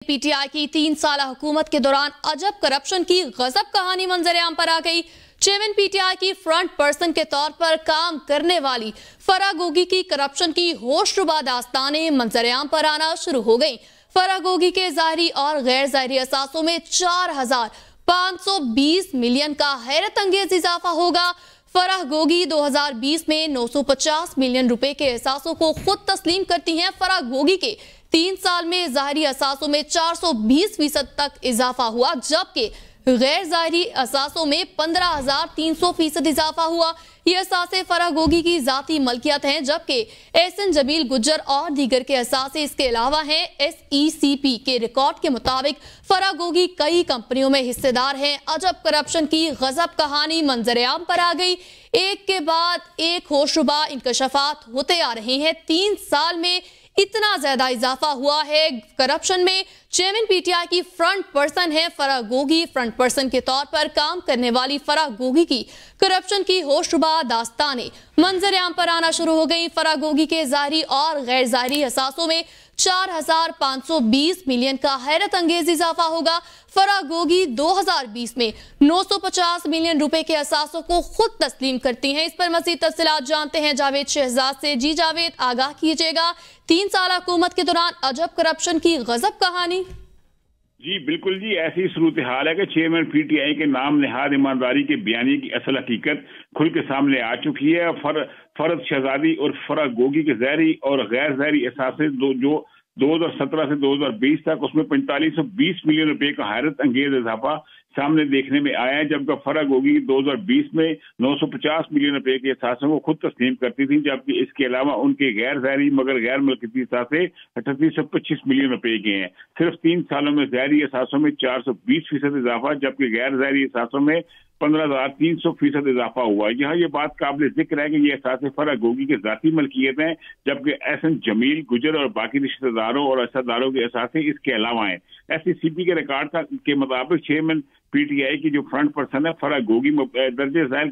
P T I की 3 साल हुकूमत के दौरान अजब करप्शन की गजब कहानी मंजर-ए-आम पर आ गई। चेयरमैन पीटीआई की फ्रंट पर्सन के तौर पर काम करने वाली फराह गोगी की करप्शन की होशरुबा दास्तानें मंजर-ए-आम पर आना शुरू हो गई। फराह गोगी के ज़ाहिरी और गैर ज़ाहिरी असासों में 4,520 मिलियन का हैरत अंगेज इजाफा होगा। फराह गोगी 2020 में 950 मिलियन रुपए के असासों को खुद तस्लीम करती हैं। फराह गोगी के 3 साल में ज़ाहिरी असासों में 420% तक इजाफा हुआ, जबकि गैर ज़ाहिरी असासों में 15,300% इजाफा हुआ। ये असासे फराह गोगी की जाती मलकियत हैं, जबकि एहसन जमील गुज्जर और दीगर के असासे इसके अलावा हैं। SECP के रिकॉर्ड के मुताबिक फराह गोगी कई कंपनियों में हिस्सेदार हैं। अजब करप्शन की गजब कहानी मंजर-ए-आम पर आ गई। एक के बाद एक होशरुबा इंकशाफात होते आ रहे हैं। 3 साल में इतना ज्यादा इजाफा हुआ है करप्शन में। चेयरमैन पीटीआई की फ्रंट पर्सन है फराह गोगी। फ्रंट पर्सन के तौर पर काम करने वाली फराह गोगी की करप्शन की होशरुबा दास्तानें मंजर-ए-आम पर आना शुरू हो गई। फराह गोगी के ज़ाहिरी और गैर ज़ाहिरी असासों में 4,520 मिलियन का हैरत अंगेज इजाफा होगा। फराह गोगी 2020 में 950 मिलियन रुपए के असासों को खुद तस्लीम करती हैं। इस पर मज़ीद तफसीलात जानते हैं जावेद शहजाद से। जी जावेद, आगाह कीजिएगा, 3 साल हुकूमत के दौरान अजब करप्शन की गजब कहानी। जी बिल्कुल जी, ऐसी सूरत हाल है कि चेयरमैन पीटीआई के नाम नेहाद ईमानदारी के बयानी की असल हकीकत खुल के सामने आ चुकी है। फरद शहजादी और फराह गोगी के ज़ाहिरी और गैर ज़ाहिरी असासे जो 2017 से 2020 तक उसमें 4520 मिलियन रुपए का हैरत अंगेज इजाफा सामने देखने में आया है, जबकि फराह गोगी 2020 में 950 मिलियन रुपए के असासों को खुद तस्लीम करती थी, जबकि इसके अलावा उनके गैर ज़ाहिरी मगर गैर मलकियती असासे 3825 मिलियन रुपए के हैं। सिर्फ 3 सालों में ज़ाहिरी असासों में 420% इजाफा, जबकि गैर ज़ाहिरी असासों में 15,300% इजाफा हुआ। यहाँ ये बात काबिल जिक्र है कि ये असासे फराह गोगी के जाती मलकियत हैं, जबकि एहसन जमील गुजर और बाकी रिश्तेदारों और असरदारों के असासे इसके अलावा हैं। SECP के रिकॉर्ड के मुताबिक चेयरमैन पीटीआई की जो फ्रंट पर्सन है फराह गोगी दर्जे ज़ैल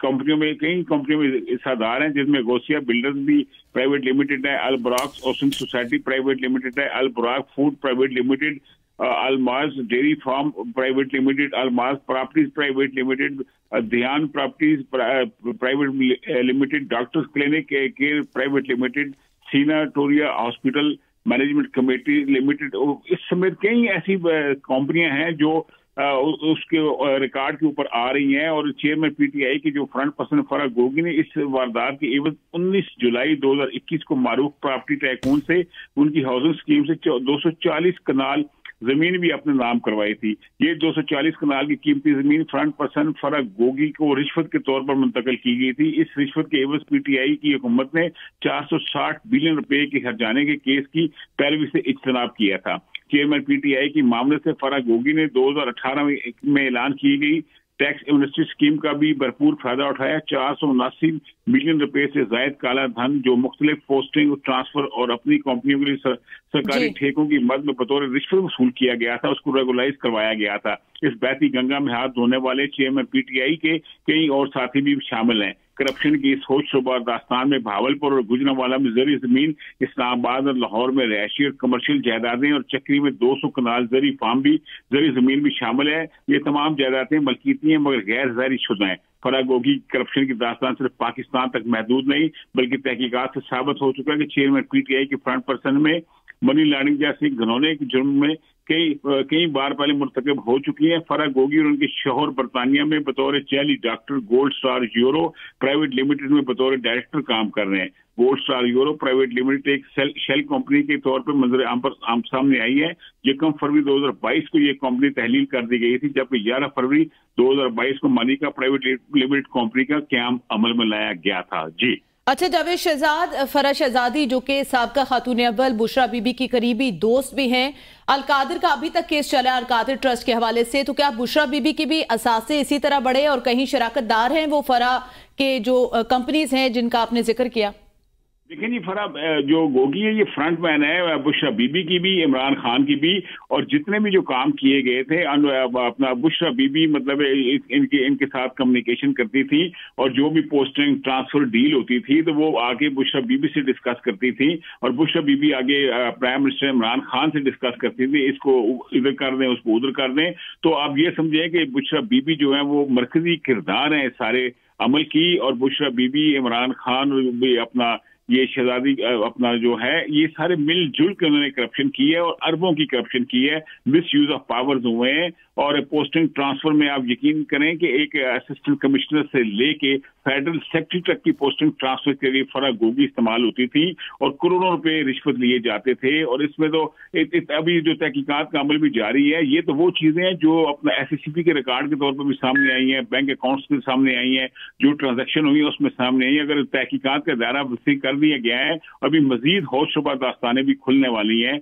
कंपनियों में कई कंपनियों में हिस्सेदार हैं, जिसमें गोसिया बिल्डर्स भी प्राइवेट लिमिटेड है, अल बुराक ओशन सोसाइटी प्राइवेट लिमिटेड है, Al Buraq food private limited, Almaz dairy farm private limited, Almaz properties private limited, Dhyan properties private limited, doctors clinic care private limited, sanatorium hospital management committee limited. इस समेत कई ऐसी कंपनियां हैं जो उसके रिकॉर्ड के ऊपर आ रही हैं। और चेयरमैन पीटीआई की जो फ्रंट पर्सन फराह गोगी ने इस वारदात की एवज 19 जुलाई 2021 को मारूफ प्रॉपर्टी टाइकून से उनकी हाउसिंग स्कीम से 240 कनाल जमीन भी अपने नाम करवाई थी। ये 240 कनाल की कीमती जमीन फ्रंट पर्सन फराह गोगी को रिश्वत के तौर पर मुंतकिल की गई थी। इस रिश्वत के एवज पीटीआई की हुकूमत ने 460 बिलियन रुपए के हर्जाने के केस की पैरवी से इज्तनाब किया था। चेयरमैन पीटीआई की मामले से फराह गोगी ने 2018 में ऐलान की गई टैक्स एमनेस्टी स्कीम का भी भरपूर फायदा उठाया। 479 मिलियन रुपए से जायद काला धन जो मुख्तलिफ पोस्टिंग ट्रांसफर और अपनी कंपनियों के लिए सरकारी ठेकों की मद में बतौर रिश्वत वसूल किया गया था, उसको रेगुलाइज करवाया गया था। इस बहती गंगा में हाथ धोने वाले चेयरमैन पीटीआई के कई और साथी भी शामिल हैं। करप्शन की इस होशरुबा दास्तान में भावलपुर और गुजरांवाला में जरी जमीन, इस्लामाबाद और लाहौर में रहायशी और कमर्शियल जायदादें और चक्री में 200 कनाल जरी फार्म भी जरी जमीन भी शामिल है। ये तमाम जायदादें मलकीती हैं मगर गैर ज़ाहिरी शुदा हैं। फराह गोगी करप्शन की दास्तान सिर्फ पाकिस्तान तक महदूद नहीं बल्कि तहकीकात से साबित हो चुका है कि चेयरमैन पीटीआई की फ्रंट पर्सन में मनी लॉन्ड्रिंग जैसे घिनौने के जुर्म में कई बार पहले मुर्तकब हो चुकी है। फराह गोगी और उनके शोहर बरतानिया में बतौर चैली doctor gold star euro private limited में बतौर डायरेक्टर काम कर रहे हैं। Gold star euro private limited एक शेल कंपनी के तौर पर मंजर आम सामने आई है। 1 फरवरी 2022 को ये कंपनी तहलील कर दी गई थी, जबकि 11 फरवरी 2022 को मनिका प्राइवेट लिमिटेड कंपनी का क्याम अमल में लाया गया था। जी अच्छा जावेद शहजाद, फराह शहजादी जो कि साबका खातून अव्वल बुशरा बीबी की करीबी दोस्त भी हैं, अलकादिर का अभी तक केस चला है अलकादिर ट्रस्ट के हवाले से, तो क्या बुशरा बीबी की भी असासे इसी तरह बढ़े और कहीं शराकतदार हैं वो फराह के जो कंपनीज हैं जिनका आपने जिक्र किया? دیکھیں جی فرا جو گوگی ہے یہ فرنٹ مین ہے بشرا بی بی کی بھی، عمران خان کی بھی، اور جتنے بھی جو کام کیے گئے تھے اپنا بشرا بی بی مطلب ان کے ساتھ کمیونیکیشن کرتی تھی، اور جو بھی پوسٹنگ ٹرانسفر ڈیل ہوتی تھی تو وہ آگے بشرا بی بی سے ڈسکس کرتی تھی، اور بشرا بی بی آگے پرائم منسٹر عمران خان سے ڈسکس کرتی تھی، اس کو ادھر کر دیں اس کو ادھر کر دیں۔ تو آپ یہ سمجھیں کہ بشرا بی بی جو ہے وہ مرکزی کردار ہیں اس سارے عمل کی، اور بشرا بی بی، عمران خان بھی، اپنا یہ شہزادی اپنا جو ہے، یہ سارے مل جل کے انہوں نے کرپشن کی ہے، اور اربوں کی کرپشن کی ہے، مس یوز آف پاورز ہوئے ہیں، اور پوسٹنگ ٹرانسفر میں آپ یقین کریں کہ ایک اسسٹنٹ کمشنر سے لے کے فیڈرل سیکرٹری تک کی پوسٹنگ ٹرانسفر کے لیے فرا گوگی استعمال ہوتی تھی، اور کروڑوں روپے رشوت لیے جاتے تھے، اور اس میں تو ابھی جو تحقیقات کا عمل بھی جاری ہے، یہ تو وہ چیزیں ہیں جو اپنا ایس سی پی کے ریکارڈ کے طور پر بھی سامنے آئی ہیں، بینک اکاؤنٹس کے سامنے آئی ہیں، جو ٹرانزیکشن ہوئی اس میں سامنے آئی ہیں۔ اگر تحقیقات کا دائرہ وسیع کر دیا گیا ہے، ابھی مزید ہوش شبہ داستانیں بھی کھلنے والی ہیں،